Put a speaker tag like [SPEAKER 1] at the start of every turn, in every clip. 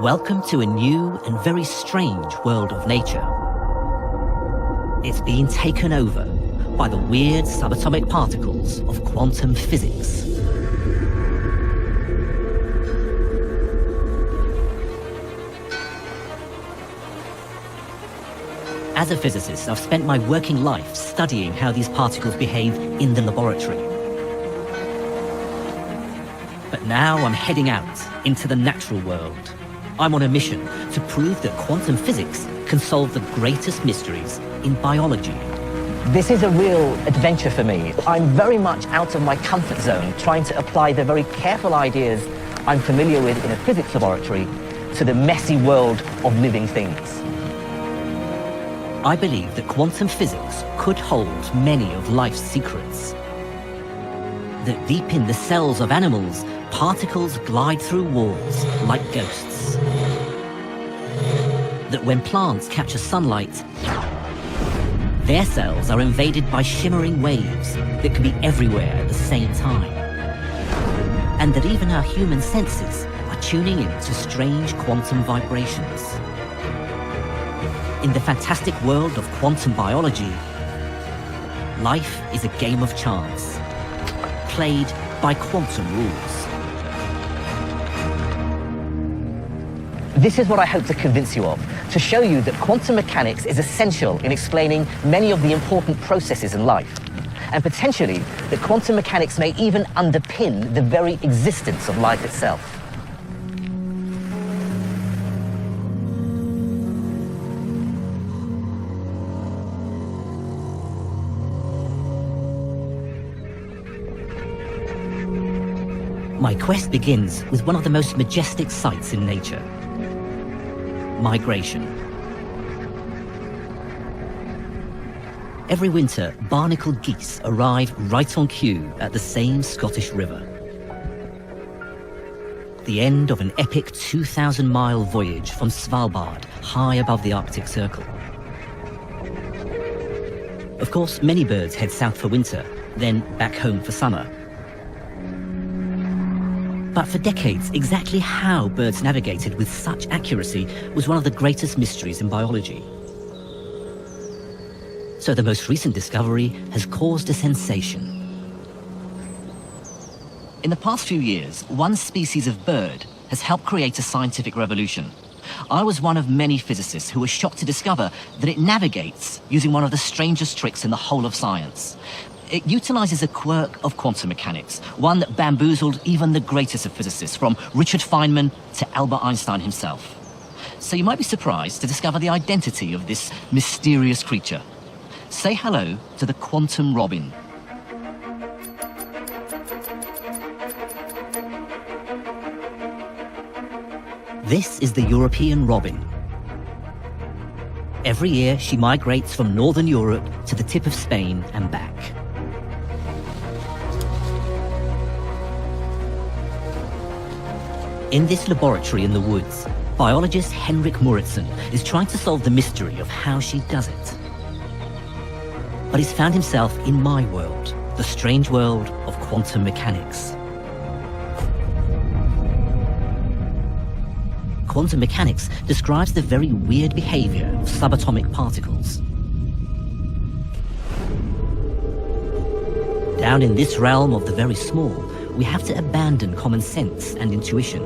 [SPEAKER 1] Welcome to a new and very strange world of nature. It's been taken over by the weird subatomic particles of quantum physics. As a physicist, I've spent my working life studying how these particles behave in the laboratory. But now I'm heading out into the natural world. I'm on a mission to prove that quantum physics can solve the greatest mysteries in biology.
[SPEAKER 2] This is a real adventure for me. I'm very much out of my comfort zone, trying to apply the very careful ideas I'm familiar with in a physics laboratory to the messy world of living things.
[SPEAKER 1] I believe that quantum physics could hold many of life's secrets. That deep in the cells of animals, particles glide through walls like ghosts. That when plants capture sunlight, their cells are invaded by shimmering waves that can be everywhere at the same time. And that even our human senses are tuning into strange quantum vibrations. In the fantastic world of quantum biology, life is a game of chance, played by quantum rules.
[SPEAKER 2] This is what I hope to convince you of, to show you that quantum mechanics is essential in explaining many of the important processes in life, and potentially that quantum mechanics may even underpin the very existence of life itself.
[SPEAKER 1] My quest begins with one of the most majestic sights in nature: migration. Every winter, barnacled geese arrive right on cue at the same Scottish river. The end of an epic 2,000-mile voyage from Svalbard, high above the Arctic Circle. Of course, many birds head south for winter, then back home for summer. But for decades, exactly how birds navigated with such accuracy was one of the greatest mysteries in biology. So the most recent discovery has caused a sensation. In the past few years, one species of bird has helped create a scientific revolution. I was one of many physicists who were shocked to discover that it navigates using one of the strangest tricks in the whole of science. It utilizes a quirk of quantum mechanics, one that bamboozled even the greatest of physicists, from Richard Feynman to Albert Einstein himself. So you might be surprised to discover the identity of this mysterious creature. Say hello to the quantum robin. This is the European robin. Every year she migrates from northern Europe to the tip of Spain and back. In this laboratory in the woods, biologist Henrik Moritzen is trying to solve the mystery of how she does it. But he's found himself in my world, the strange world of quantum mechanics. Quantum mechanics describes the very weird behavior of subatomic particles. Down in this realm of the very small, we have to abandon common sense and intuition.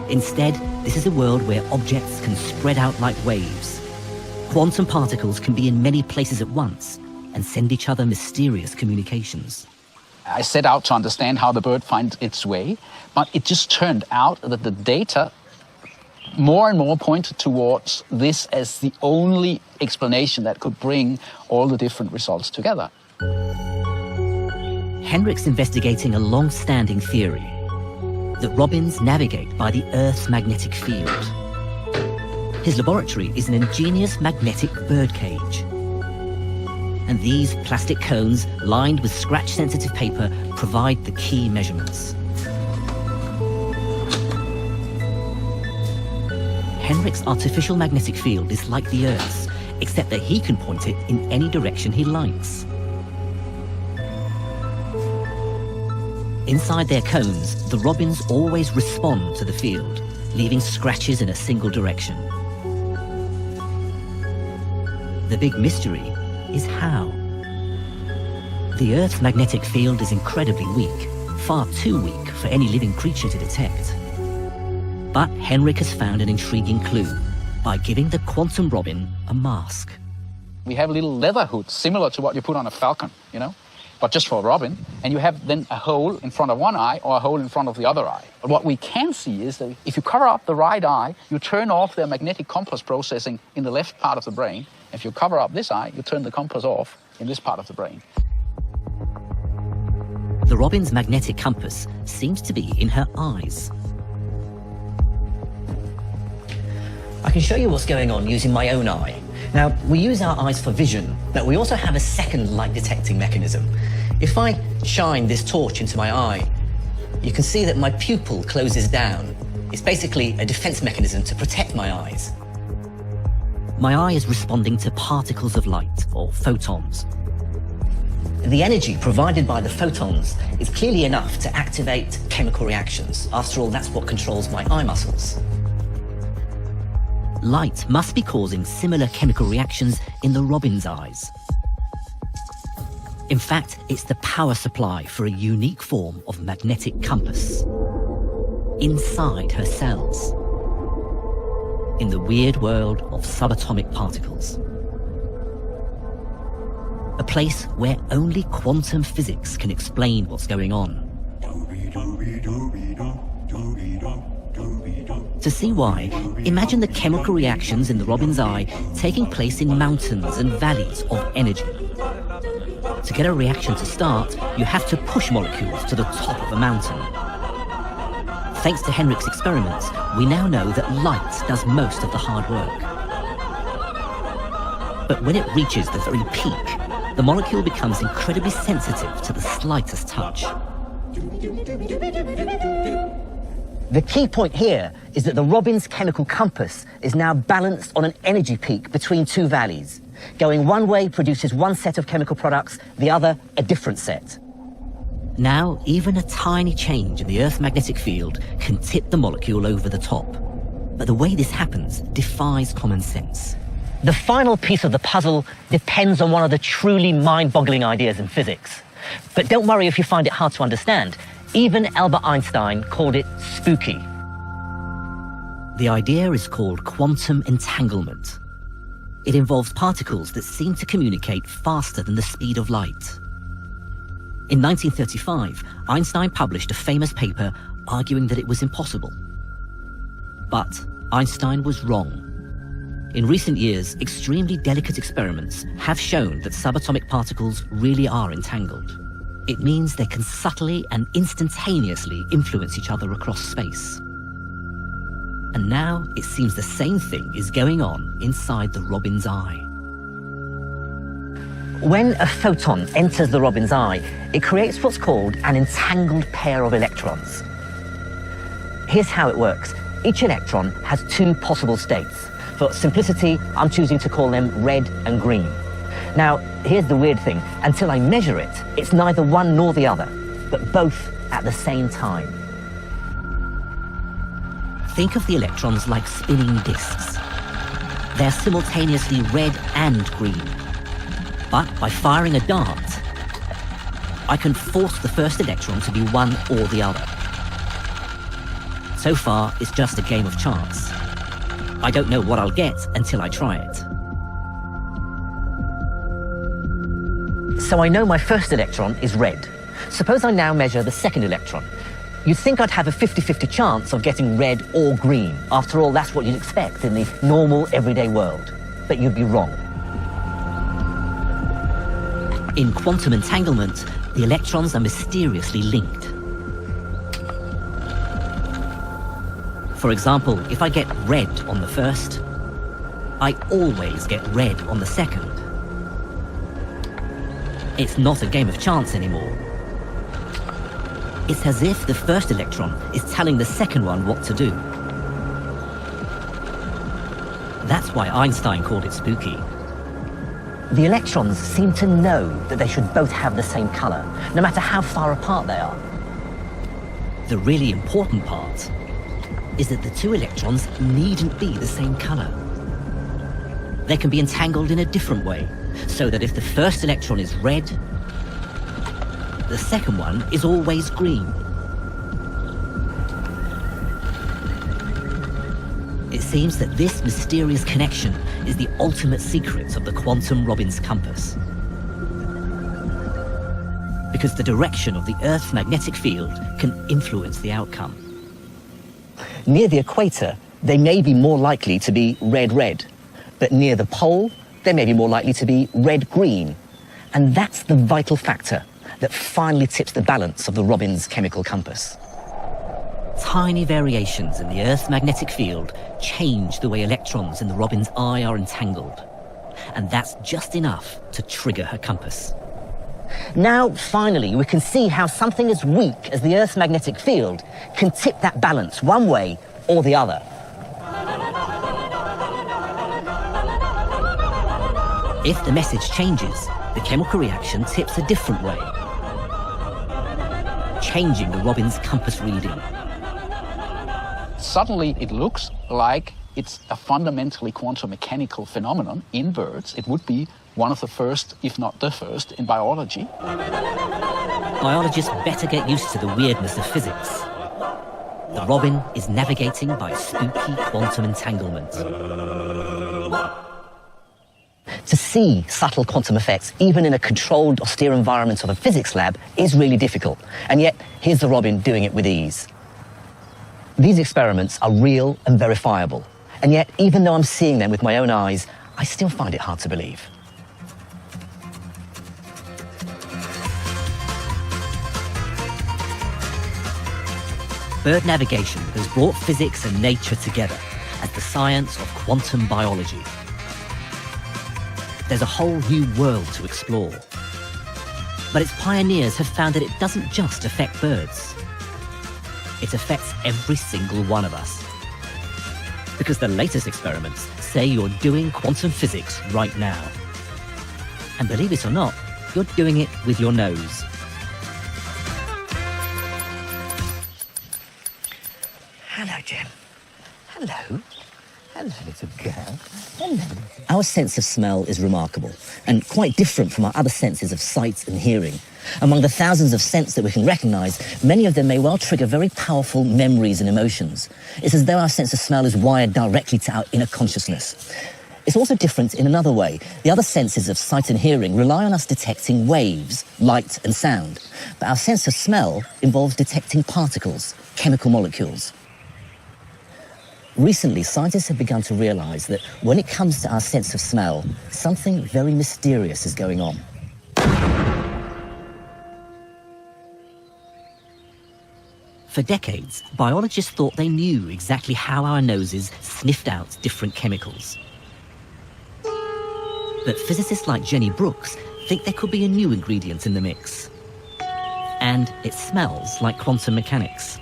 [SPEAKER 1] Instead, this is a world where objects can spread out like waves. Quantum particles can be in many places at once and send each other mysterious communications.
[SPEAKER 3] I set out to understand how the bird finds its way, but it just turned out that the data more and more pointed towards this as the only explanation that could bring all the different results together.
[SPEAKER 1] Henrik's investigating a long-standing theory that robins navigate by the Earth's magnetic field. His laboratory is an ingenious magnetic birdcage. And these plastic cones, lined with scratch-sensitive paper, provide the key measurements. Henrik's artificial magnetic field is like the Earth's, except that he can point it in any direction he likes. Inside their cones, the robins always respond to the field, leaving scratches in a single direction. The big mystery is how. The Earth's magnetic field is incredibly weak, far too weak for any living creature to detect. But Henrik has found an intriguing clue by giving the quantum robin a mask.
[SPEAKER 3] We have a little leather hood, similar to what you put on a falcon, you know, but just for a robin. And you have then a hole in front of one eye or a hole in front of the other eye. But what we can see is that if you cover up the right eye, you turn off their magnetic compass processing in the left part of the brain. If you cover up this eye, you turn the compass off in this part of the brain.
[SPEAKER 1] The robin's magnetic compass seems to be in her eyes.
[SPEAKER 2] I can show you what's going on using my own eye. Now, we use our eyes for vision, but we also have a second light detecting mechanism. If I shine this torch into my eye, you can see that my pupil closes down. It's basically a defense mechanism to protect my eyes.
[SPEAKER 1] My eye is responding to particles of light, or photons.
[SPEAKER 2] The energy provided by the photons is clearly enough to activate chemical reactions. After all, that's what controls my eye muscles.
[SPEAKER 1] Light must be causing similar chemical reactions in the robin's eyes. In fact, it's the power supply for a unique form of magnetic compass inside her cells, in the weird world of subatomic particles. A place where only quantum physics can explain what's going on. To see why, imagine the chemical reactions in the robin's eye taking place in mountains and valleys of energy. To get a reaction to start, you have to push molecules to the top of a mountain. Thanks to Henrik's experiments, we now know that light does most of the hard work. But when it reaches the very peak, the molecule becomes incredibly sensitive to the slightest touch.
[SPEAKER 2] The key point here is that the robin's chemical compass is now balanced on an energy peak between two valleys. Going one way produces one set of chemical products, the other a different set.
[SPEAKER 1] Now, even a tiny change in the Earth's magnetic field can tip the molecule over the top. But the way this happens defies common sense.
[SPEAKER 2] The final piece of the puzzle depends on one of the truly mind-boggling ideas in physics. But don't worry if you find it hard to understand. Even Albert Einstein called it spooky.
[SPEAKER 1] The idea is called quantum entanglement. It involves particles that seem to communicate faster than the speed of light. In 1935, Einstein published a famous paper arguing that it was impossible. But Einstein was wrong. In recent years, extremely delicate experiments have shown that subatomic particles really are entangled. It means they can subtly and instantaneously influence each other across space. And now it seems the same thing is going on inside the robin's eye.
[SPEAKER 2] When a photon enters the robin's eye, it creates what's called an entangled pair of electrons. Here's how it works. Each electron has two possible states. For simplicity, I'm choosing to call them red and green. Now, here's the weird thing. Until I measure it, it's neither one nor the other, but both at the same time.
[SPEAKER 1] Think of the electrons like spinning disks. They're simultaneously red and green. But by firing a dart, I can force the first electron to be one or the other. So far, it's just a game of chance. I don't know what I'll get until I try it.
[SPEAKER 2] So I know my first electron is red. Suppose I now measure the second electron. You'd think I'd have a 50-50 chance of getting red or green. After all, that's what you'd expect in the normal, everyday world. But you'd be wrong.
[SPEAKER 1] In quantum entanglement, the electrons are mysteriously linked. For example, if I get red on the first, I always get red on the second. It's not a game of chance anymore. It's as if the first electron is telling the second one what to do. That's why Einstein called it spooky.
[SPEAKER 2] The electrons seem to know that they should both have the same color, no matter how far apart they are.
[SPEAKER 1] The really important part is that the two electrons needn't be the same color. They can be entangled in a different way, so that if the first electron is red, the second one is always green. It seems that this mysterious connection is the ultimate secret of the quantum Robbins compass. Because the direction of the Earth's magnetic field can influence the outcome.
[SPEAKER 2] Near the equator, they may be more likely to be red-red, but near the pole, they may be more likely to be red-green. And that's the vital factor that finally tips the balance of the Robbins chemical compass.
[SPEAKER 1] Tiny variations in the Earth's magnetic field change the way electrons in the Robbins eye are entangled. And that's just enough to trigger her compass.
[SPEAKER 2] Now, finally, we can see how something as weak as the Earth's magnetic field can tip that balance one way or the other.
[SPEAKER 1] If the message changes, the chemical reaction tips a different way, changing the Robbins compass reading.
[SPEAKER 3] Suddenly it looks like it's a fundamentally quantum mechanical phenomenon in birds. It would be one of the first, if not the first, in biology.
[SPEAKER 1] Biologists better get used to the weirdness of physics. The robin is navigating by spooky quantum entanglement.
[SPEAKER 2] To see subtle quantum effects, even in a controlled, austere environment of a physics lab, is really difficult. And yet, here's the robin doing it with ease. These experiments are real and verifiable. And yet, even though I'm seeing them with my own eyes, I still find it hard to believe.
[SPEAKER 1] Bird navigation has brought physics and nature together as the science of quantum biology. There's a whole new world to explore. But its pioneers have found that it doesn't just affect birds. It affects every single one of us. Because the latest experiments say you're doing quantum physics right now. And believe it or not, you're doing it with your nose.
[SPEAKER 2] Hello, Jim. Hello. Hello, little girl. Hello. Our sense of smell is remarkable and quite different from our other senses of sight and hearing. Among the thousands of scents that we can recognise, many of them may well trigger very powerful memories and emotions. It's as though our sense of smell is wired directly to our inner consciousness. It's also different in another way. The other senses of sight and hearing rely on us detecting waves, light and sound. But our sense of smell involves detecting particles, chemical molecules. Recently, scientists have begun to realise that when it comes to our sense of smell, something very mysterious is going on.
[SPEAKER 1] For decades, biologists thought they knew exactly how our noses sniffed out different chemicals. But physicists like Jenny Brooks think there could be a new ingredient in the mix. And it smells like quantum mechanics.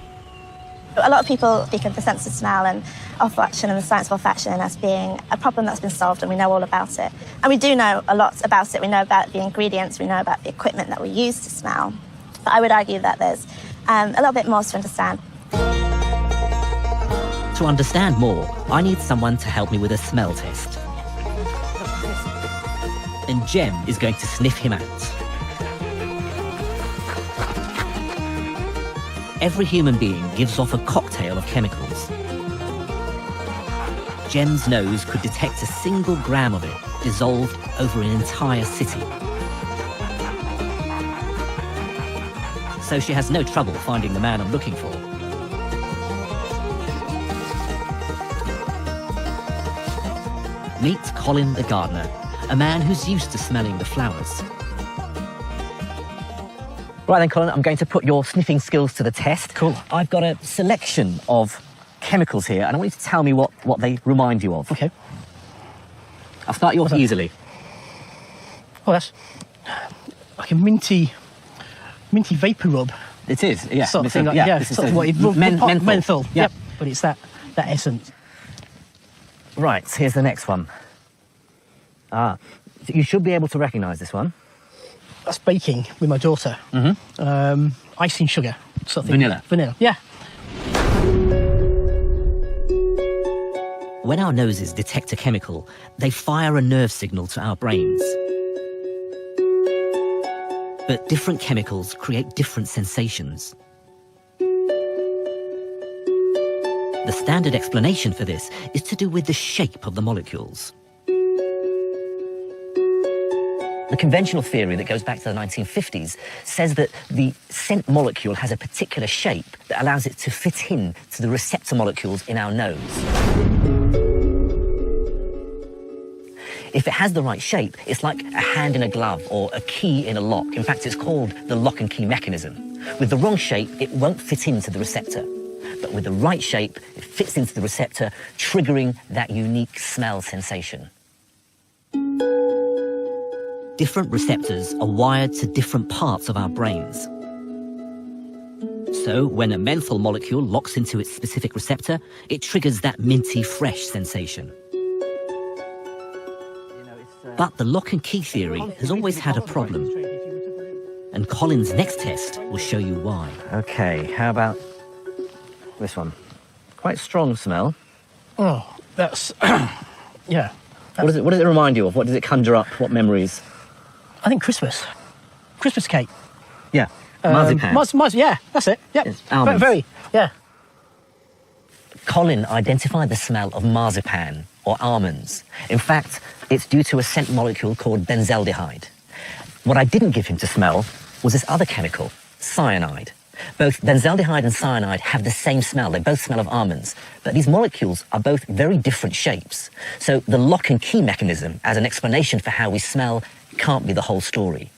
[SPEAKER 4] A lot of people speak of the sense of smell and olfaction and the science of olfaction as being a problem that's been solved, and we know all about it. And we do know a lot about it. We know about the ingredients, we know about the equipment that we use to smell. But I would argue that there's a little bit more to understand.
[SPEAKER 1] To understand more, I need someone to help me with a smell test. And Jem is going to sniff him out. Every human being gives off a cocktail of chemicals. Jem's nose could detect a single gram of it dissolved over an entire city. So she has no trouble finding the man I'm looking for. Meet Colin the gardener, a man who's used to smelling the flowers.
[SPEAKER 2] Right then, Colin, I'm going to put your sniffing skills to the test.
[SPEAKER 5] Cool.
[SPEAKER 2] I've got a selection of chemicals here, and I want you to tell me what they remind you of.
[SPEAKER 5] Okay.
[SPEAKER 2] I'll start you off easily.
[SPEAKER 5] Oh, that's like a minty vapor rub.
[SPEAKER 2] It is, yeah.
[SPEAKER 5] Sort of thing, like, yeah, sort of what
[SPEAKER 2] menthol.
[SPEAKER 5] Menthol,
[SPEAKER 2] Yeah.
[SPEAKER 5] yep. But it's that essence.
[SPEAKER 2] Right, here's the next one. So you should be able to recognise this one.
[SPEAKER 5] That's baking with my daughter. Mm-hmm. Icing sugar, sort of thing.
[SPEAKER 2] Vanilla.
[SPEAKER 5] Vanilla, yeah.
[SPEAKER 1] When our noses detect a chemical, they fire a nerve signal to our brains. But different chemicals create different sensations. The standard explanation for this is to do with the shape of the molecules.
[SPEAKER 2] The conventional theory that goes back to the 1950s says that the scent molecule has a particular shape that allows it to fit in to the receptor molecules in our nose. If it has the right shape, it's like a hand in a glove or a key in a lock. In fact, it's called the lock and key mechanism. With the wrong shape, it won't fit into the receptor. But with the right shape, it fits into the receptor, triggering that unique smell sensation.
[SPEAKER 1] Different receptors are wired to different parts of our brains. So when a menthol molecule locks into its specific receptor, it triggers that minty fresh sensation. But the lock and key theory has always had a problem. And Colin's next test will show you why.
[SPEAKER 2] Okay, how about this one? Quite strong smell.
[SPEAKER 5] Oh, that's... yeah.
[SPEAKER 2] What does it remind you of? What does it conjure up? What memories?
[SPEAKER 5] I think Christmas. Christmas cake.
[SPEAKER 2] Yeah, marzipan.
[SPEAKER 5] Yeah, that's it. Yep.
[SPEAKER 2] Yes, almonds.
[SPEAKER 5] Very, yeah.
[SPEAKER 2] Colin identified the smell of marzipan or almonds. In fact, it's due to a scent molecule called benzaldehyde. What I didn't give him to smell was this other chemical, cyanide. Both benzaldehyde and cyanide have the same smell. They both smell of almonds. But these molecules are both very different shapes. So the lock and key mechanism as an explanation for how we smell can't be the whole story.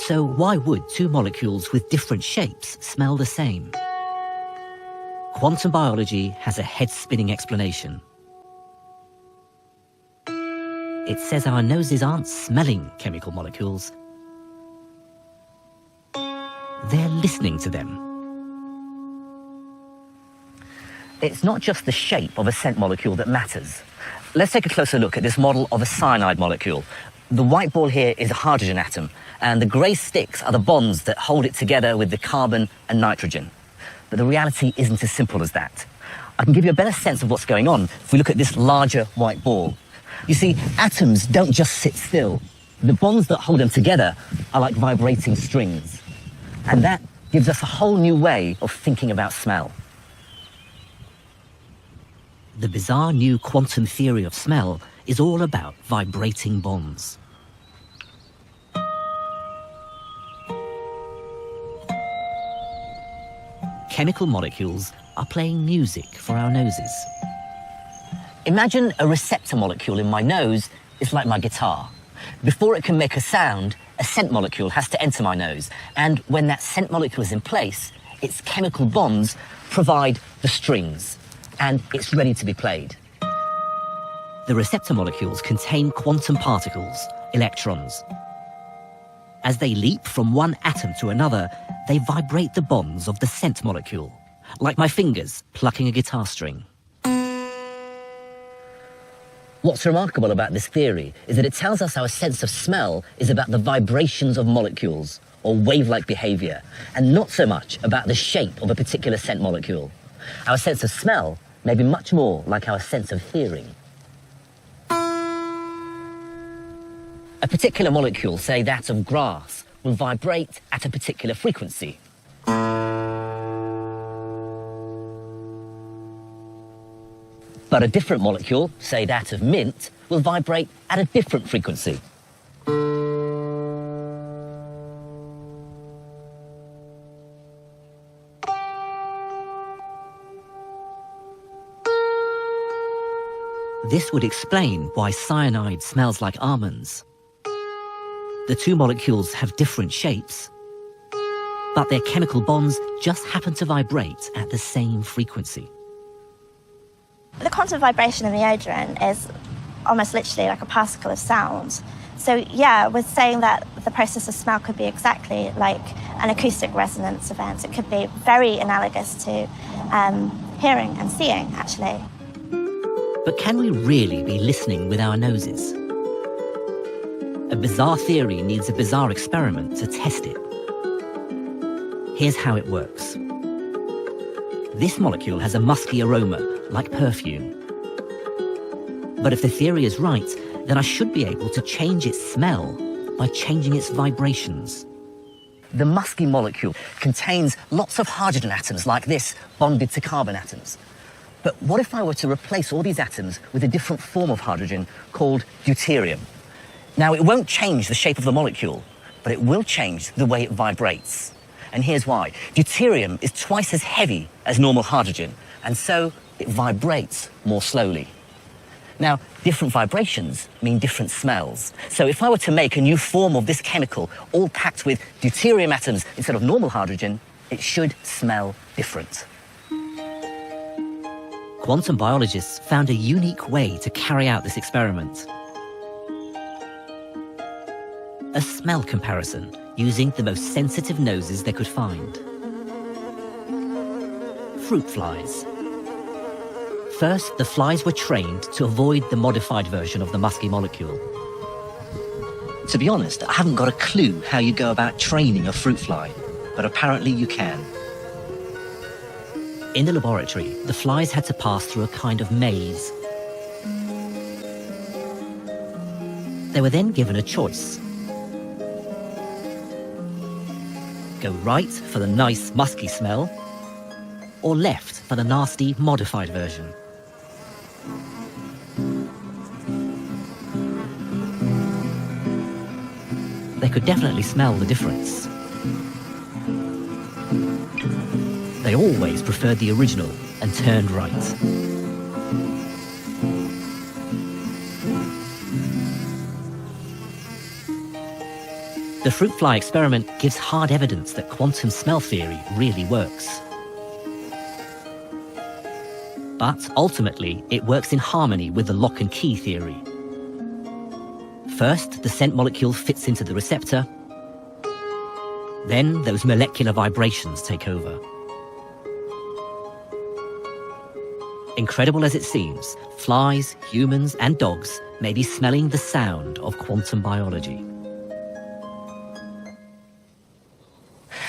[SPEAKER 1] So why would two molecules with different shapes smell the same? Quantum biology has a head-spinning explanation. It says our noses aren't smelling chemical molecules. They're listening to them.
[SPEAKER 2] It's not just the shape of a scent molecule that matters. Let's take a closer look at this model of a cyanide molecule. The white ball here is a hydrogen atom, and the grey sticks are the bonds that hold it together with the carbon and nitrogen. But the reality isn't as simple as that. I can give you a better sense of what's going on if we look at this larger white ball. You see, atoms don't just sit still. The bonds that hold them together are like vibrating strings. And that gives us a whole new way of thinking about smell.
[SPEAKER 1] The bizarre new quantum theory of smell is all about vibrating bonds. Chemical molecules are playing music for our noses.
[SPEAKER 2] Imagine a receptor molecule in my nose is like my guitar. Before it can make a sound, a scent molecule has to enter my nose. And when that scent molecule is in place, its chemical bonds provide the strings. And it's ready to be played.
[SPEAKER 1] The receptor molecules contain quantum particles, electrons. As they leap from one atom to another, they vibrate the bonds of the scent molecule, like my fingers plucking a guitar string.
[SPEAKER 2] What's remarkable about this theory is that it tells us our sense of smell is about the vibrations of molecules, or wave-like behavior, and not so much about the shape of a particular scent molecule. Our sense of smell may be much more like our sense of hearing. A particular molecule, say that of grass, will vibrate at a particular frequency. But a different molecule, say that of mint, will vibrate at a different frequency.
[SPEAKER 1] This would explain why cyanide smells like almonds. The two molecules have different shapes, but their chemical bonds just happen to vibrate at the same frequency.
[SPEAKER 4] The quantum vibration in the odoron is almost literally like a particle of sound. So yeah, we're saying that the process of smell could be exactly like an acoustic resonance event. It could be very analogous to hearing and seeing, actually.
[SPEAKER 1] But can we really be listening with our noses? A bizarre theory needs a bizarre experiment to test it. Here's how it works. This molecule has a musky aroma, like perfume. But if the theory is right, then I should be able to change its smell by changing its vibrations.
[SPEAKER 2] The musky molecule contains lots of hydrogen atoms like this, bonded to carbon atoms. But what if I were to replace all these atoms with a different form of hydrogen called deuterium? Now, it won't change the shape of the molecule, but it will change the way it vibrates. And here's why. Deuterium is twice as heavy as normal hydrogen, and so it vibrates more slowly. Now, different vibrations mean different smells. So if I were to make a new form of this chemical, all packed with deuterium atoms instead of normal hydrogen, it should smell different.
[SPEAKER 1] Quantum biologists found a unique way to carry out this experiment. A smell comparison using the most sensitive noses they could find. Fruit flies. First, the flies were trained to avoid the modified version of the musky molecule.
[SPEAKER 2] To be honest, I haven't got a clue how you go about training a fruit fly, but apparently you can.
[SPEAKER 1] In the laboratory, the flies had to pass through a kind of maze. They were then given a choice. Go right for the nice musky smell, or left for the nasty modified version. They could definitely smell the difference. They always preferred the original and turned right. The fruit fly experiment gives hard evidence that quantum smell theory really works. But ultimately, it works in harmony with the lock and key theory. First, the scent molecule fits into the receptor. Then those molecular vibrations take over. Incredible as it seems, flies, humans, and dogs may be smelling the sound of quantum biology.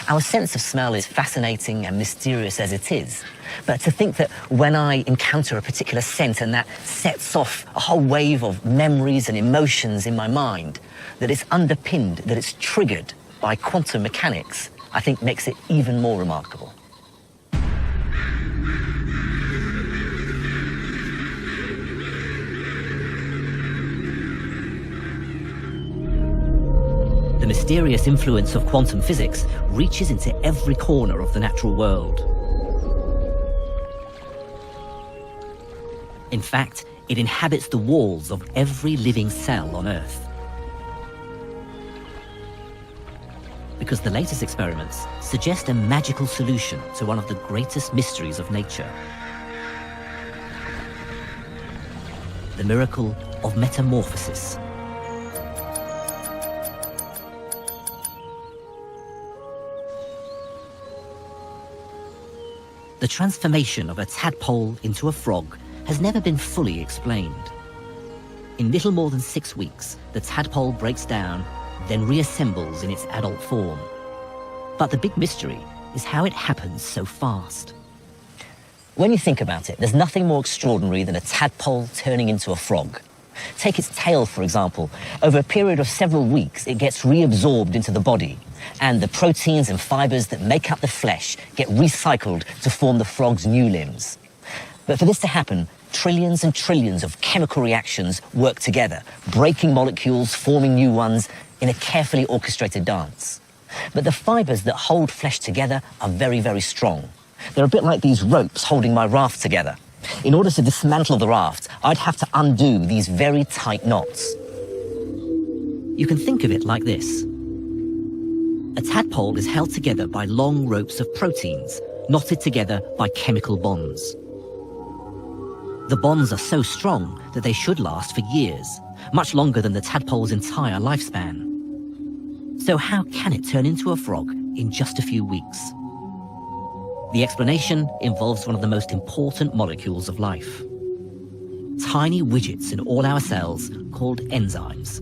[SPEAKER 2] Our sense of smell is fascinating and mysterious as it is. But to think that when I encounter a particular scent and that sets off a whole wave of memories and emotions in my mind, that it's underpinned, that it's triggered by quantum mechanics, I think makes it even more remarkable.
[SPEAKER 1] The mysterious influence of quantum physics reaches into every corner of the natural world. In fact, it inhabits the walls of every living cell on Earth. Because the latest experiments suggest a magical solution to one of the greatest mysteries of nature. The miracle of metamorphosis. The transformation of a tadpole into a frog has never been fully explained. In little more than 6 weeks, the tadpole breaks down, then reassembles in its adult form. But the big mystery is how it happens so fast.
[SPEAKER 2] When you think about it, there's nothing more extraordinary than a tadpole turning into a frog. Take its tail, for example. Over a period of several weeks, it gets reabsorbed into the body, and the proteins and fibers that make up the flesh get recycled to form the frog's new limbs. But for this to happen, trillions and trillions of chemical reactions work together, breaking molecules, forming new ones in a carefully orchestrated dance. But the fibers that hold flesh together are very, very strong. They're a bit like these ropes holding my raft together. In order to dismantle the raft, I'd have to undo these very tight knots.
[SPEAKER 1] You can think of it like this. A tadpole is held together by long ropes of proteins, knotted together by chemical bonds. The bonds are so strong that they should last for years, much longer than the tadpole's entire lifespan. So how can it turn into a frog in just a few weeks? The explanation involves one of the most important molecules of life. Tiny widgets in all our cells called enzymes.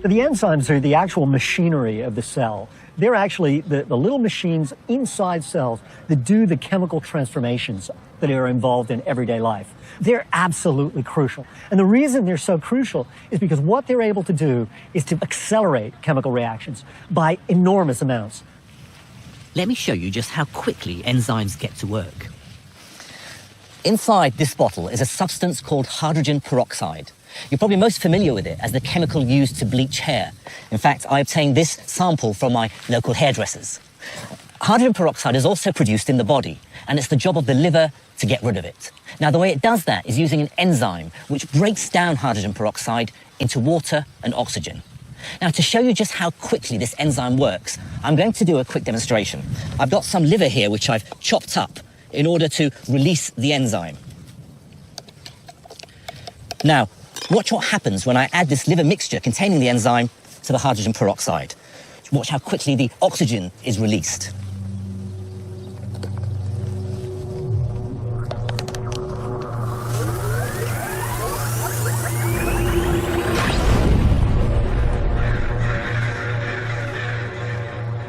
[SPEAKER 6] The enzymes are the actual machinery of the cell. They're actually the little machines inside cells that do the chemical transformations that are involved in everyday life. They're absolutely crucial. And the reason they're so crucial is because what they're able to do is to accelerate chemical reactions by enormous amounts.
[SPEAKER 1] Let me show you just how quickly enzymes get to work.
[SPEAKER 2] Inside this bottle is a substance called hydrogen peroxide. You're probably most familiar with it as the chemical used to bleach hair. In fact, I obtained this sample from my local hairdressers. Hydrogen peroxide is also produced in the body, and it's the job of the liver to get rid of it. Now, the way it does that is using an enzyme which breaks down hydrogen peroxide into water and oxygen. Now, to show you just how quickly this enzyme works, I'm going to do a quick demonstration. I've got some liver here which I've chopped up in order to release the enzyme. Now, watch what happens when I add this liver mixture containing the enzyme to the hydrogen peroxide. Watch how quickly the oxygen is released.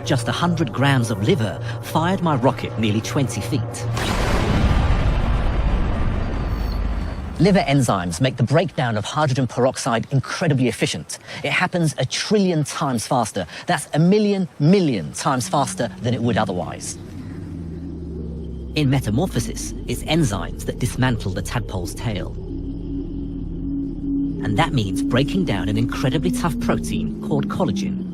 [SPEAKER 1] Just 100 grams of liver fired my rocket nearly 20 feet.
[SPEAKER 2] Liver enzymes make the breakdown of hydrogen peroxide incredibly efficient. It happens 1 trillion times faster. That's 1 million times faster than it would otherwise.
[SPEAKER 1] In metamorphosis, it's enzymes that dismantle the tadpole's tail. And that means breaking down an incredibly tough protein called collagen.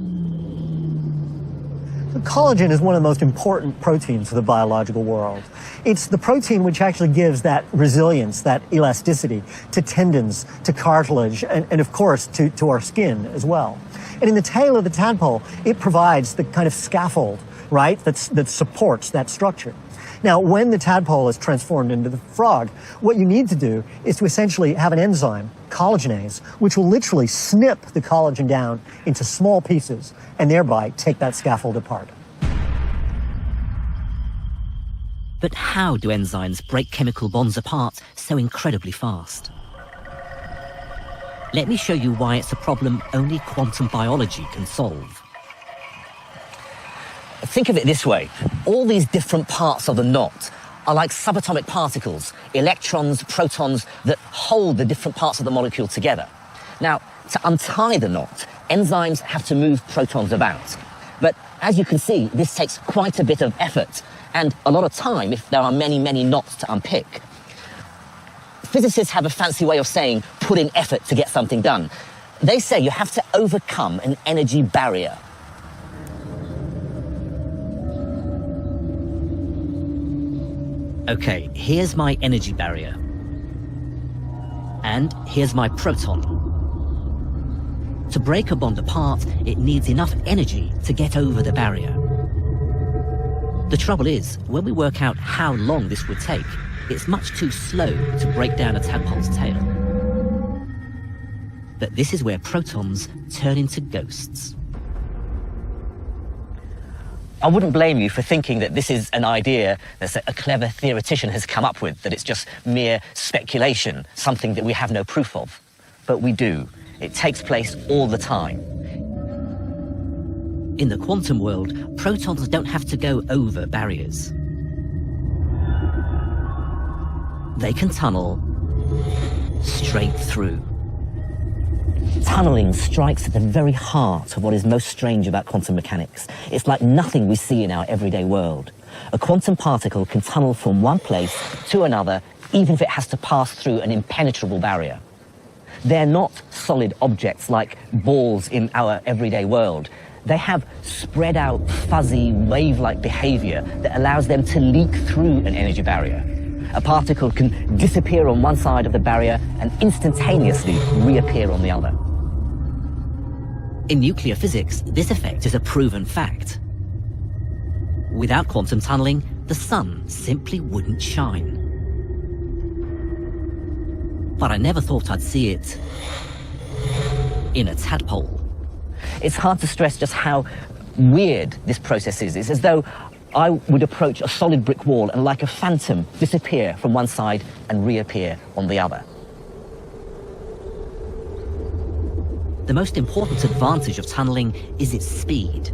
[SPEAKER 6] Collagen is one of the most important proteins of the biological world. It's the protein which actually gives that resilience, that elasticity to tendons, to cartilage, and of course to our skin as well. And in the tail of the tadpole, it provides the kind of scaffold, right, that supports that structure. Now, when the tadpole is transformed into the frog, what you need to do is to essentially have an enzyme, collagenase, which will literally snip the collagen down into small pieces and thereby take that scaffold apart.
[SPEAKER 1] But how do enzymes break chemical bonds apart so incredibly fast? Let me show you why it's a problem only quantum biology can solve.
[SPEAKER 2] Think of it this way. All these different parts of the knot are like subatomic particles, electrons, protons, that hold the different parts of the molecule together. Now, to untie the knot, enzymes have to move protons about. But as you can see, this takes quite a bit of effort and a lot of time if there are many, many knots to unpick. Physicists have a fancy way of saying put in effort to get something done. They say you have to overcome an energy barrier.
[SPEAKER 1] Okay, here's my energy barrier. And here's my proton. To break a bond apart, it needs enough energy to get over the barrier. The trouble is, when we work out how long this would take, it's much too slow to break down a tadpole's tail. But this is where protons turn into ghosts.
[SPEAKER 2] I wouldn't blame you for thinking that this is an idea that a clever theoretician has come up with, that it's just mere speculation, something that we have no proof of. But we do. It takes place all the time.
[SPEAKER 1] In the quantum world, protons don't have to go over barriers. They can tunnel straight through.
[SPEAKER 2] Tunneling strikes at the very heart of what is most strange about quantum mechanics. It's like nothing we see in our everyday world. A quantum particle can tunnel from one place to another, even if it has to pass through an impenetrable barrier. They're not solid objects like balls in our everyday world. They have spread out, fuzzy, wave-like behavior that allows them to leak through an energy barrier. A particle can disappear on one side of the barrier and instantaneously reappear on the other.
[SPEAKER 1] In nuclear physics, this effect is a proven fact. Without quantum tunneling, the sun simply wouldn't shine. But I never thought I'd see it in a tadpole.
[SPEAKER 2] It's hard to stress just how weird this process is. It's as though I would approach a solid brick wall and, like a phantom, disappear from one side and reappear on the other.
[SPEAKER 1] the most important advantage of tunneling is its speed.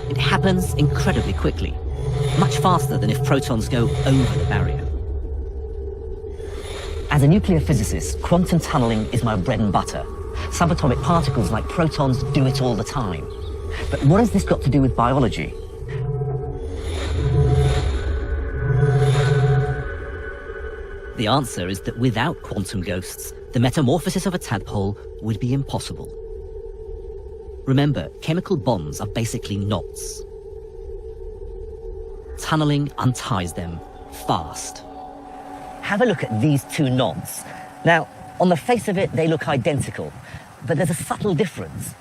[SPEAKER 1] It happens incredibly quickly, much faster than if protons go over the barrier.
[SPEAKER 2] As a nuclear physicist, quantum tunneling is my bread and butter. Subatomic particles like protons do it all the time. But what has this got to do with biology?
[SPEAKER 1] The answer is that without quantum ghosts, the metamorphosis of a tadpole would be impossible. Remember, chemical bonds are basically knots. Tunneling unties them fast.
[SPEAKER 2] Have a look at these two knots. Now, on the face of it, they look identical, but there's a subtle difference.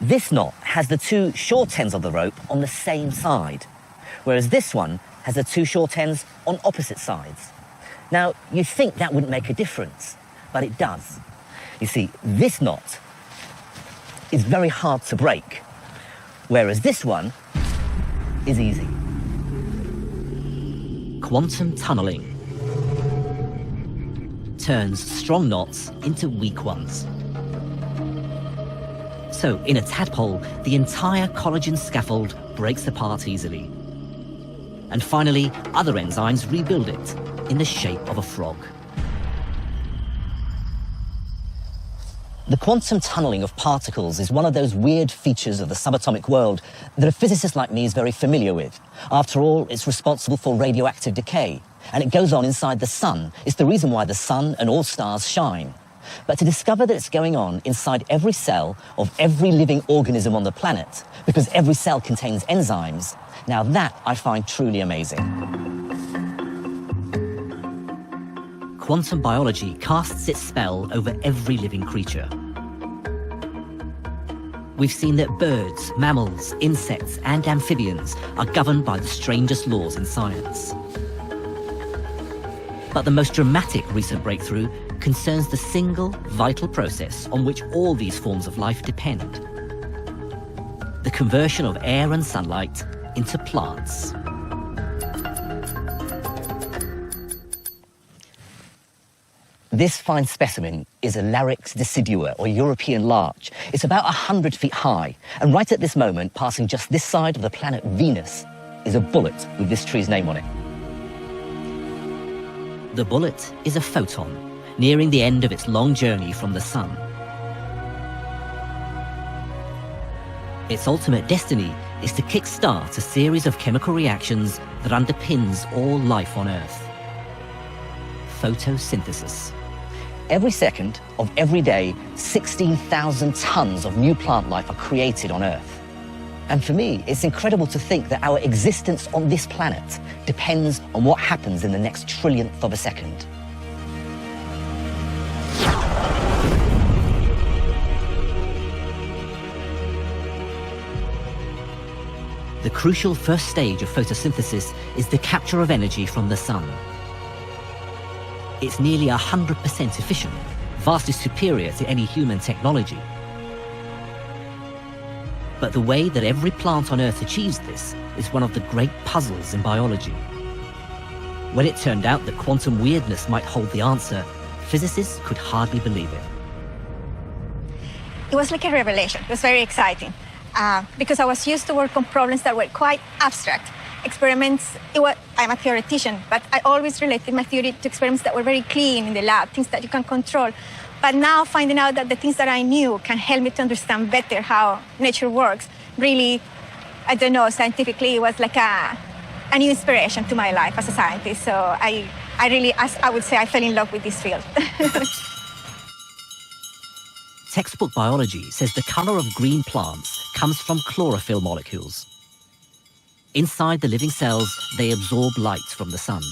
[SPEAKER 2] This knot has the two short ends of the rope on the same side, whereas this one has the two short ends on opposite sides. Now, you'd think that wouldn't make a difference, but it does. You see, this knot is very hard to break, whereas this one is easy.
[SPEAKER 1] Quantum tunneling turns strong knots into weak ones. So, in a tadpole, the entire collagen scaffold breaks apart easily. And finally, other enzymes rebuild it in the shape of a frog.
[SPEAKER 2] The quantum tunneling of particles is one of those weird features of the subatomic world that a physicist like me is very familiar with. After all, it's responsible for radioactive decay, and it goes on inside the sun. It's the reason why the sun and all stars shine. But to discover that it's going on inside every cell of every living organism on the planet, because every cell contains enzymes, now that I find truly amazing.
[SPEAKER 1] Quantum biology casts its spell over every living creature. We've seen that birds, mammals, insects, and amphibians are governed by the strangest laws in science. But the most dramatic recent breakthrough concerns the single vital process on which all these forms of life depend: the conversion of air and sunlight into plants.
[SPEAKER 2] This fine specimen is a Larix decidua, or European larch. It's about 100 feet high, and right at this moment, passing just this side of the planet Venus, is a bullet with this tree's name on it.
[SPEAKER 1] The bullet is a photon, nearing the end of its long journey from the sun. Its ultimate destiny is to kick-start a series of chemical reactions that underpins all life on Earth. Photosynthesis.
[SPEAKER 2] Every second of every day, 16,000 tons of new plant life are created on Earth. And for me, it's incredible to think that our existence on this planet depends on what happens in the next trillionth of a second.
[SPEAKER 1] The crucial first stage of photosynthesis is the capture of energy from the sun. It's nearly 100% efficient, vastly superior to any human technology. But the way that every plant on Earth achieves this is one of the great puzzles in biology. When it turned out that quantum weirdness might hold the answer, physicists could hardly believe it.
[SPEAKER 7] It was like a revelation. It was very exciting because I was used to work on problems that were quite abstract. Experiments, I'm a theoretician, but I always related my theory to experiments that were very clean in the lab, things that you can control. But now finding out that the things that I knew can help me to understand better how nature works, really, I don't know, scientifically, it was like a new inspiration to my life as a scientist. So I really, as I would say, I fell in love with this field.
[SPEAKER 1] Textbook biology says the color of green plants comes from chlorophyll molecules. Inside the living cells, they absorb light from the sun.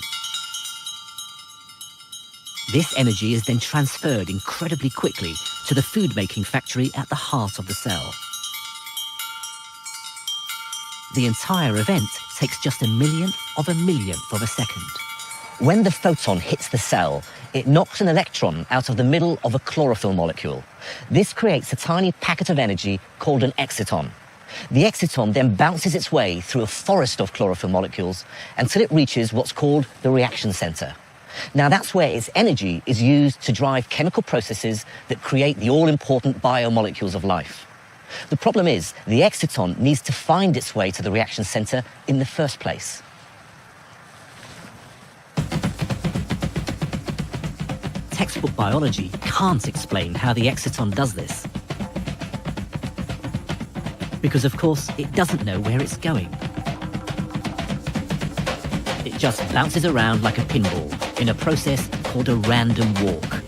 [SPEAKER 1] This energy is then transferred incredibly quickly to the food-making factory at the heart of the cell. The entire event takes just a millionth of a second.
[SPEAKER 2] When the photon hits the cell, it knocks an electron out of the middle of a chlorophyll molecule. This creates a tiny packet of energy called an exciton. The exciton then bounces its way through a forest of chlorophyll molecules until it reaches what's called the reaction center. Now that's where its energy is used to drive chemical processes that create the all-important biomolecules of life. The problem is, the exciton needs to find its way to the reaction center in the first place.
[SPEAKER 1] Textbook biology can't explain how the exciton does this. Because, of course, it doesn't know where it's going. It just bounces around like a pinball in a process called a random walk.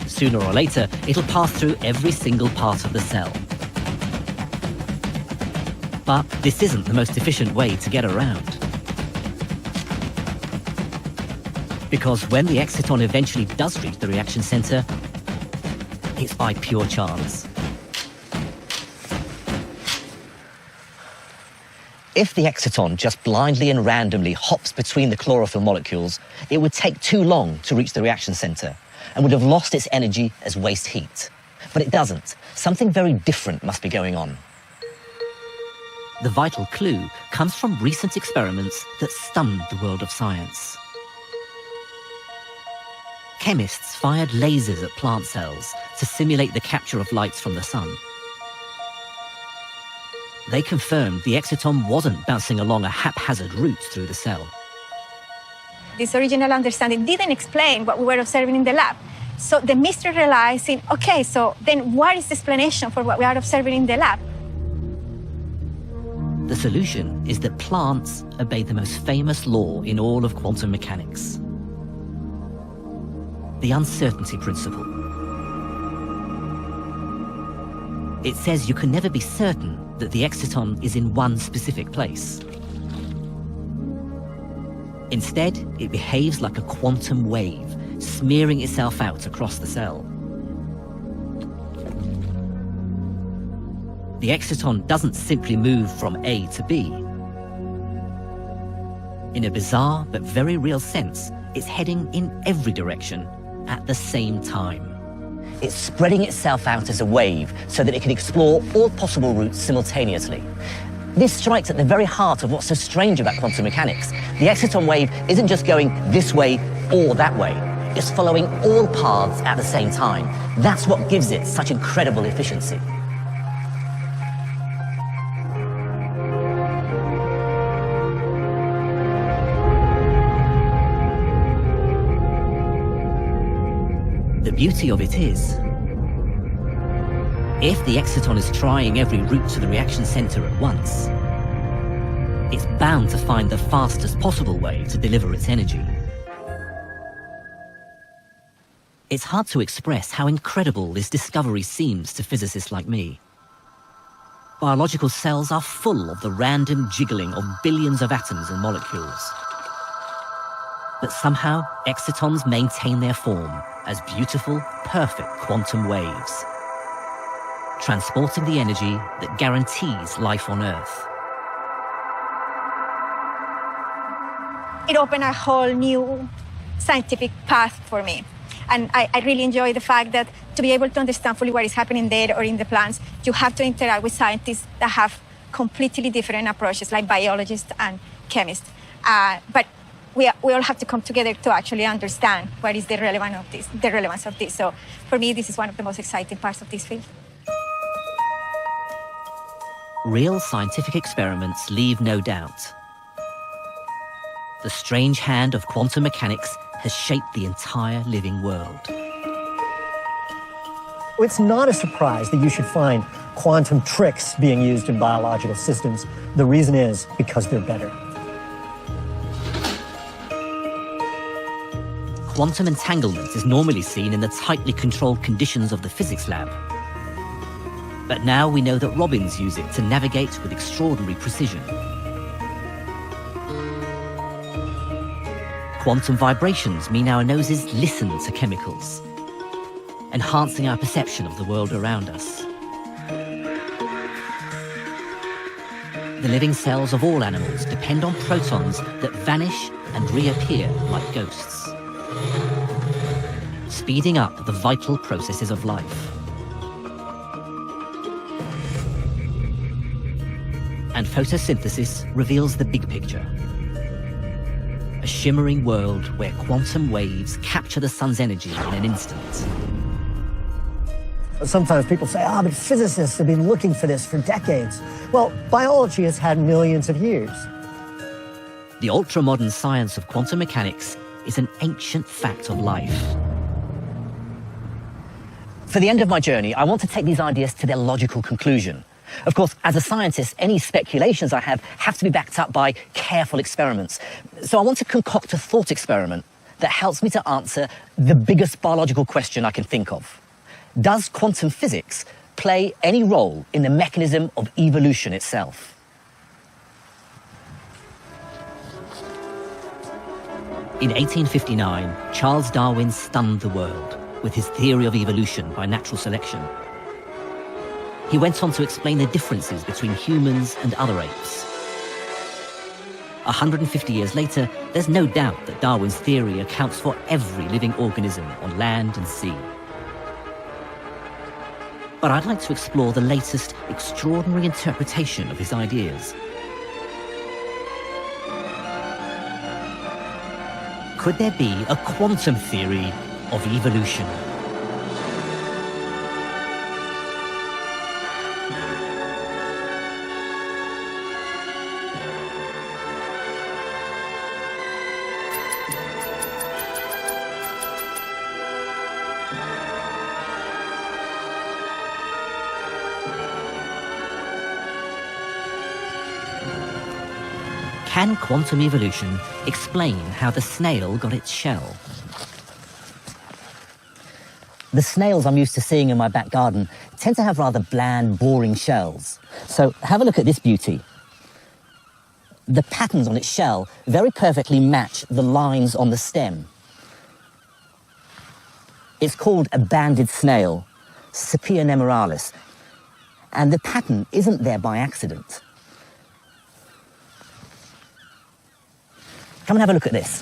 [SPEAKER 1] Sooner or later, it'll pass through every single part of the cell. But this isn't the most efficient way to get around. Because when the exciton eventually does reach the reaction center, it's by pure chance.
[SPEAKER 2] If the exciton just blindly and randomly hops between the chlorophyll molecules, it would take too long to reach the reaction center and would have lost its energy as waste heat. But it doesn't. Something very different must be going on.
[SPEAKER 1] The vital clue comes from recent experiments that stunned the world of science. Chemists fired lasers at plant cells to simulate the capture of light from the sun. They confirmed the exciton wasn't bouncing along a haphazard route through the cell.
[SPEAKER 7] This original understanding didn't explain what we were observing in the lab. So the mystery relies in, okay, so then what is the explanation for what we are observing in the lab?
[SPEAKER 1] The solution is that plants obey the most famous law in all of quantum mechanics: the uncertainty principle. It says you can never be certain that the exciton is in one specific place. Instead, it behaves like a quantum wave, smearing itself out across the cell. The exciton doesn't simply move from A to B. In a bizarre but very real sense, it's heading in every direction at the same time.
[SPEAKER 2] It's spreading itself out as a wave so that it can explore all possible routes simultaneously. This strikes at the very heart of what's so strange about quantum mechanics. The exciton wave isn't just going this way or that way. It's following all paths at the same time. That's what gives it such incredible efficiency.
[SPEAKER 1] The beauty of it is, if the exciton is trying every route to the reaction center at once, it's bound to find the fastest possible way to deliver its energy. It's hard to express how incredible this discovery seems to physicists like me. Biological cells are full of the random jiggling of billions of atoms and molecules. But somehow, excitons maintain their form as beautiful, perfect quantum waves, transporting the energy that guarantees life on Earth.
[SPEAKER 7] It opened a whole new scientific path for me. And I really enjoy the fact that to be able to understand fully what is happening there or in the plants, you have to interact with scientists that have completely different approaches, like biologists and chemists. But we all have to come together to actually understand what is the relevance of this. So for me, this is one of the most exciting parts of this field.
[SPEAKER 1] Real scientific experiments leave no doubt. The strange hand of quantum mechanics has shaped the entire living world.
[SPEAKER 6] It's not a surprise that you should find quantum tricks being used in biological systems. The reason is because they're better.
[SPEAKER 1] Quantum entanglement is normally seen in the tightly controlled conditions of the physics lab. But now we know that robins use it to navigate with extraordinary precision. Quantum vibrations mean our noses listen to chemicals, enhancing our perception of the world around us. The living cells of all animals depend on protons that vanish and reappear like ghosts, speeding up the vital processes of life. And photosynthesis reveals the big picture. shimmering world where quantum waves capture the sun's energy in an instant.
[SPEAKER 6] Sometimes people say, but physicists have been looking for this for decades. Well, biology has had millions of years.
[SPEAKER 1] The ultra-modern science of quantum mechanics is an ancient fact of life.
[SPEAKER 2] For the end of my journey, I want to take these ideas to their logical conclusion. Of course, as a scientist, any speculations I have to be backed up by careful experiments. So I want to concoct a thought experiment that helps me to answer the biggest biological question I can think of. Does quantum physics play any role in the mechanism of evolution itself?
[SPEAKER 1] In 1859, Charles Darwin stunned the world with his theory of evolution by natural selection. He went on to explain the differences between humans and other apes. 150 years later, there's no doubt that Darwin's theory accounts for every living organism on land and sea. But I'd like to explore the latest extraordinary interpretation of his ideas. Could there be a quantum theory of evolution? Can quantum evolution explain how the snail got its shell?
[SPEAKER 2] The snails I'm used to seeing in my back garden tend to have rather bland, boring shells. So have a look at this beauty. The patterns on its shell very perfectly match the lines on the stem. It's called a banded snail, Sepia nemoralis, and the pattern isn't there by accident. Come and have a look at this.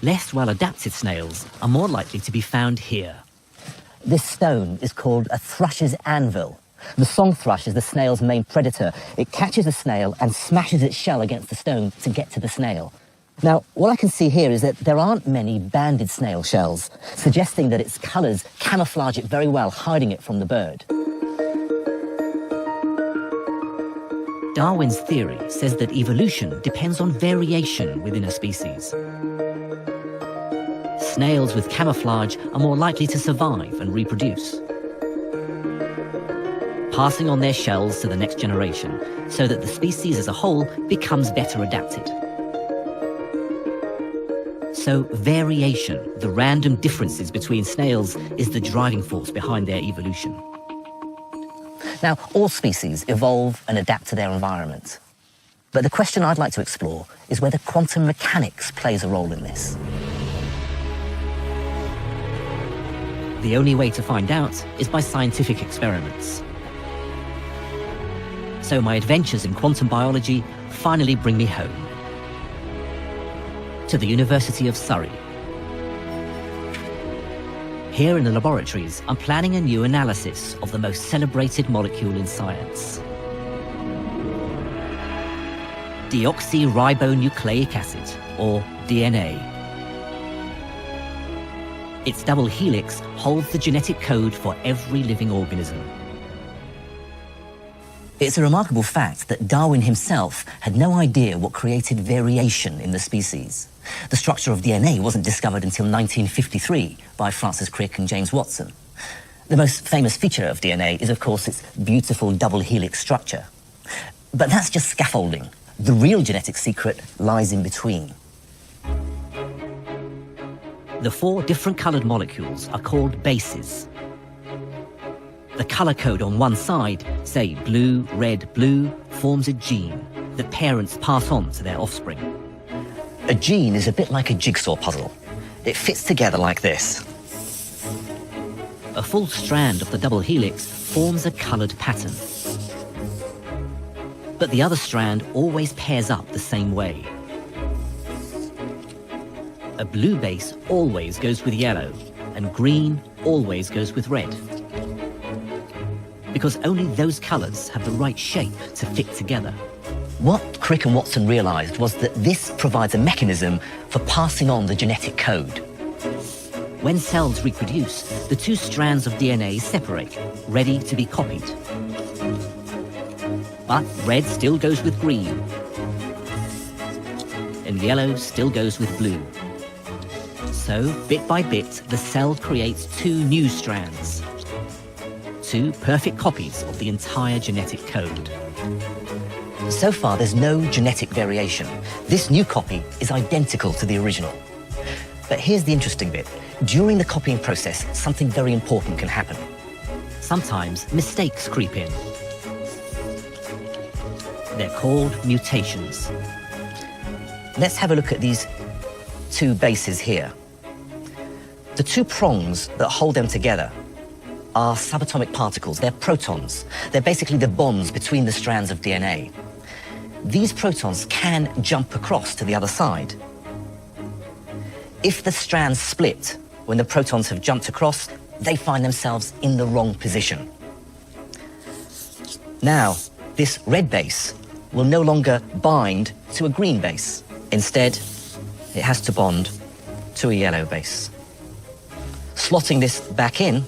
[SPEAKER 1] Less well-adapted snails are more likely to be found here.
[SPEAKER 2] This stone is called a thrush's anvil. The song thrush is the snail's main predator. It catches a snail and smashes its shell against the stone to get to the snail. Now, what I can see here is that there aren't many banded snail shells, suggesting that its colours camouflage it very well, hiding it from the bird.
[SPEAKER 1] Darwin's theory says that evolution depends on variation within a species. Snails with camouflage are more likely to survive and reproduce, passing on their shells to the next generation so that the species as a whole becomes better adapted. So variation, the random differences between snails, is the driving force behind their evolution.
[SPEAKER 2] Now, all species evolve and adapt to their environment. But the question I'd like to explore is whether quantum mechanics plays a role in this.
[SPEAKER 1] The only way to find out is by scientific experiments. So my adventures in quantum biology finally bring me home, to the University of Surrey. Here in the laboratories, I'm planning a new analysis of the most celebrated molecule in science. Deoxyribonucleic acid, or DNA. Its double helix holds the genetic code for every living organism.
[SPEAKER 2] It's a remarkable fact that Darwin himself had no idea what created variation in the species. The structure of DNA wasn't discovered until 1953 by Francis Crick and James Watson. The most famous feature of DNA is, of course, its beautiful double helix structure. But that's just scaffolding. The real genetic secret lies in between.
[SPEAKER 1] The 4 different coloured molecules are called bases. The colour code on one side, say blue, red, blue, forms a gene that parents pass on to their offspring.
[SPEAKER 2] A gene is a bit like a jigsaw puzzle. It fits together like this.
[SPEAKER 1] A full strand of the double helix forms a coloured pattern. But the other strand always pairs up the same way. A blue base always goes with yellow, and green always goes with red. Because only those colours have the right shape to fit together.
[SPEAKER 2] What Crick and Watson realized was that this provides a mechanism for passing on the genetic code.
[SPEAKER 1] When cells reproduce, the two strands of DNA separate, ready to be copied. But red still goes with green, and yellow still goes with blue. So, bit by bit, the cell creates two new strands. Two perfect copies of the entire genetic code.
[SPEAKER 2] So far, there's no genetic variation. This new copy is identical to the original. But here's the interesting bit. During the copying process, something very important can happen.
[SPEAKER 1] Sometimes mistakes creep in. They're called mutations.
[SPEAKER 2] Let's have a look at these two bases here. The two prongs that hold them together are subatomic particles. They're protons. They're basically the bonds between the strands of DNA. These protons can jump across to the other side. If the strands split when the protons have jumped across, they find themselves in the wrong position. Now, this red base will no longer bind to a green base. Instead, it has to bond to a yellow base. Slotting this back in,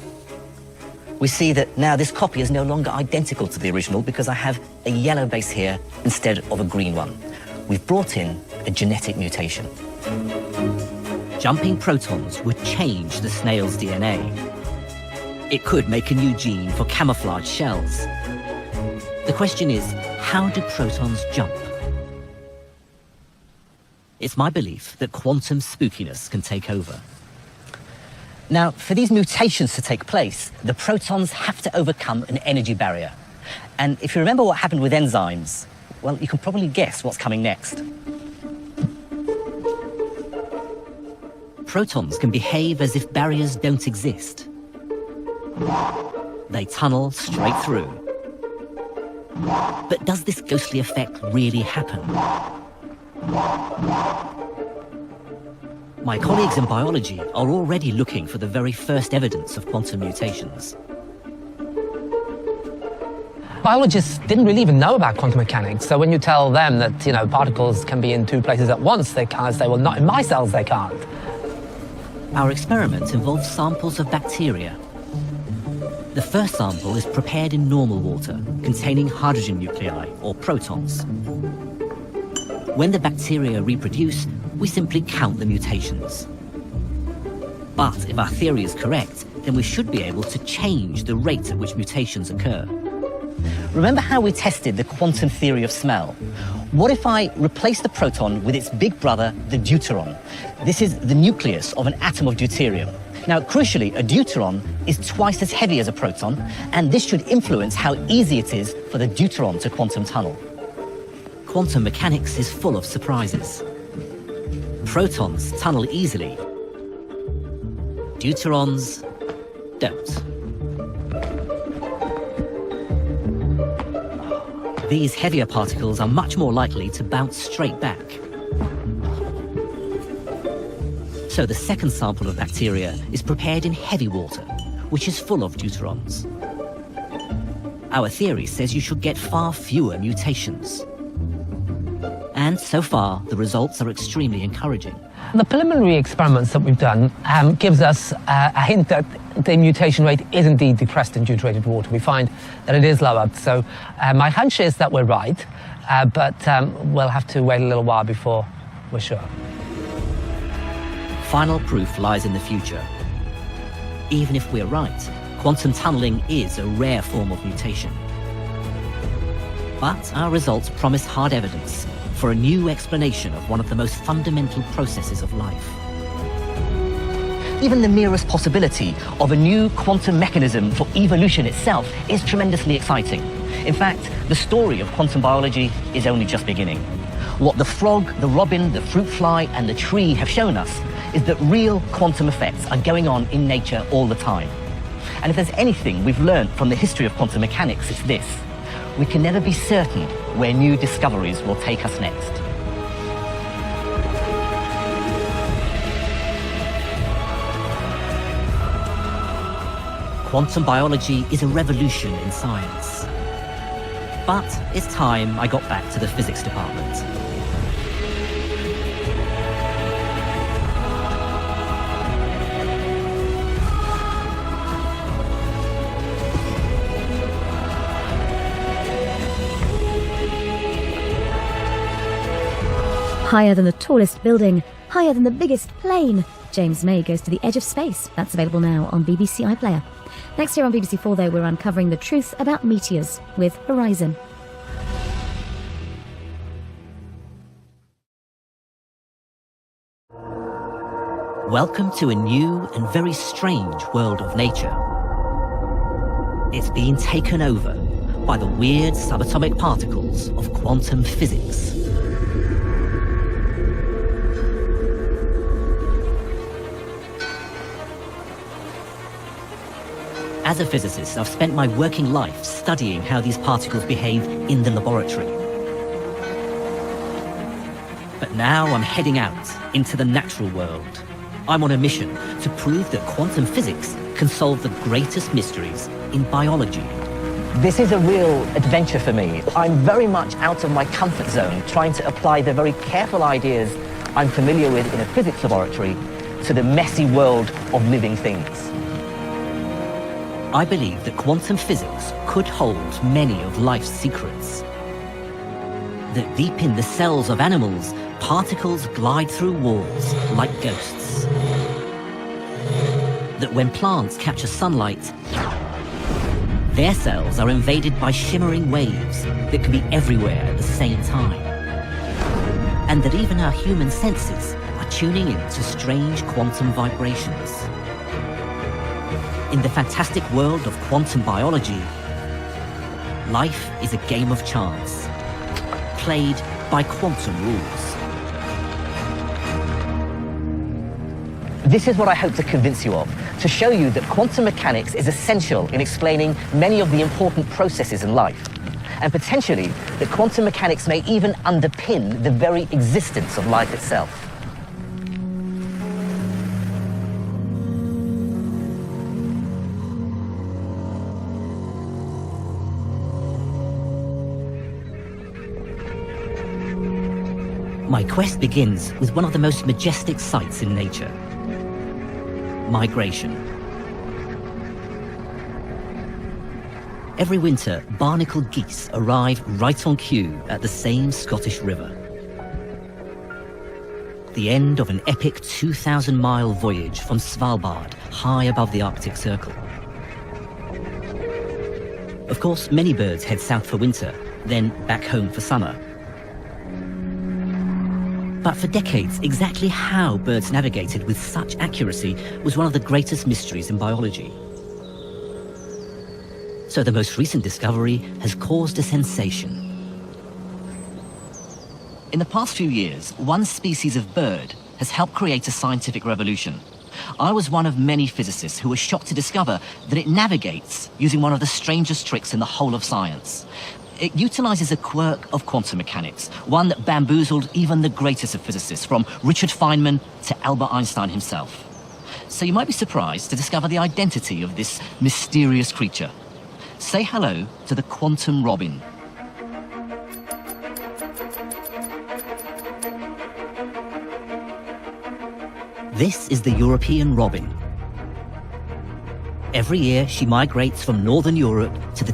[SPEAKER 2] we see that now this copy is no longer identical to the original because I have a yellow base here instead of a green one. We've brought in a genetic mutation.
[SPEAKER 1] Jumping protons would change the snail's DNA. It could make a new gene for camouflage shells. The question is, how do protons jump? It's my belief that quantum spookiness can take over.
[SPEAKER 2] Now, for these mutations to take place, the protons have to overcome an energy barrier. And if you remember what happened with enzymes, well, you can probably guess what's coming next.
[SPEAKER 1] Protons can behave as if barriers don't exist. They tunnel straight through. But does this ghostly effect really happen? My colleagues in biology are already looking for the very first evidence of quantum mutations.
[SPEAKER 8] Biologists didn't really even know about quantum mechanics, so when you tell them that, particles can be in two places at once, they kind of say, well, not in my cells, they can't.
[SPEAKER 1] Our experiment involves samples of bacteria. The first sample is prepared in normal water, containing hydrogen nuclei, or protons. When the bacteria reproduce, we simply count the mutations. But if our theory is correct, then we should be able to change the rate at which mutations occur.
[SPEAKER 2] Remember how we tested the quantum theory of smell? What if I replace the proton with its big brother, the deuteron? This is the nucleus of an atom of deuterium. Now, crucially, a deuteron is twice as heavy as a proton, and this should influence how easy it is for the deuteron to quantum tunnel.
[SPEAKER 1] Quantum mechanics is full of surprises. Protons tunnel easily. Deuterons don't. These heavier particles are much more likely to bounce straight back. So the second sample of bacteria is prepared in heavy water, which is full of deuterons. Our theory says you should get far fewer mutations. And so far, the results are extremely encouraging.
[SPEAKER 8] The preliminary experiments that we've done gives us a hint that the mutation rate is indeed depressed in deuterated water. We find that it is lower. So my hunch is that we're right, but we'll have to wait a little while before we're sure.
[SPEAKER 1] Final proof lies in the future. Even if we're right, quantum tunneling is a rare form of mutation. But our results promise hard evidence for a new explanation of one of the most fundamental processes of life.
[SPEAKER 2] Even the merest possibility of a new quantum mechanism for evolution itself is tremendously exciting. In fact, the story of quantum biology is only just beginning. What the frog, the robin, the fruit fly, and the tree have shown us is that real quantum effects are going on in nature all the time. And if there's anything we've learned from the history of quantum mechanics, it's this: we can never be certain where new discoveries will take us next.
[SPEAKER 1] Quantum biology is a revolution in science. But it's time I got back to the physics department.
[SPEAKER 9] Higher than the tallest building, higher than the biggest plane, James May goes to the edge of space. That's available now on BBC iPlayer. Next year on BBC4, though, we're uncovering the truth about meteors with Horizon.
[SPEAKER 1] Welcome to a new and very strange world of nature. It's being taken over by the weird subatomic particles of quantum physics. As a physicist, I've spent my working life studying how these particles behave in the laboratory. But now I'm heading out into the natural world. I'm on a mission to prove that quantum physics can solve the greatest mysteries in biology.
[SPEAKER 2] This is a real adventure for me. I'm very much out of my comfort zone, trying to apply the very careful ideas I'm familiar with in a physics laboratory to the messy world of living things.
[SPEAKER 1] I believe that quantum physics could hold many of life's secrets. That deep in the cells of animals, particles glide through walls like ghosts. That when plants capture sunlight, their cells are invaded by shimmering waves that can be everywhere at the same time. And that even our human senses are tuning into strange quantum vibrations. In the fantastic world of quantum biology, life is a game of chance, played by quantum rules.
[SPEAKER 2] This is what I hope to convince you of, to show you that quantum mechanics is essential in explaining many of the important processes in life, and potentially that quantum mechanics may even underpin the very existence of life itself.
[SPEAKER 1] My quest begins with one of the most majestic sights in nature: migration. Every winter, barnacled geese arrive right on cue at the same Scottish river. The end of an epic 2,000-mile voyage from Svalbard, high above the Arctic Circle. Of course, many birds head south for winter, then back home for summer. But for decades, exactly how birds navigated with such accuracy was one of the greatest mysteries in biology. So the most recent discovery has caused a sensation. In the past few years, one species of bird has helped create a scientific revolution. I was one of many physicists who were shocked to discover that it navigates using one of the strangest tricks in the whole of science. It utilizes a quirk of quantum mechanics, one that bamboozled even the greatest of physicists, from Richard Feynman to Albert Einstein himself. So you might be surprised to discover the identity of this mysterious creature. Say hello to the quantum robin. This is the European robin. Every year she migrates from northern Europe to the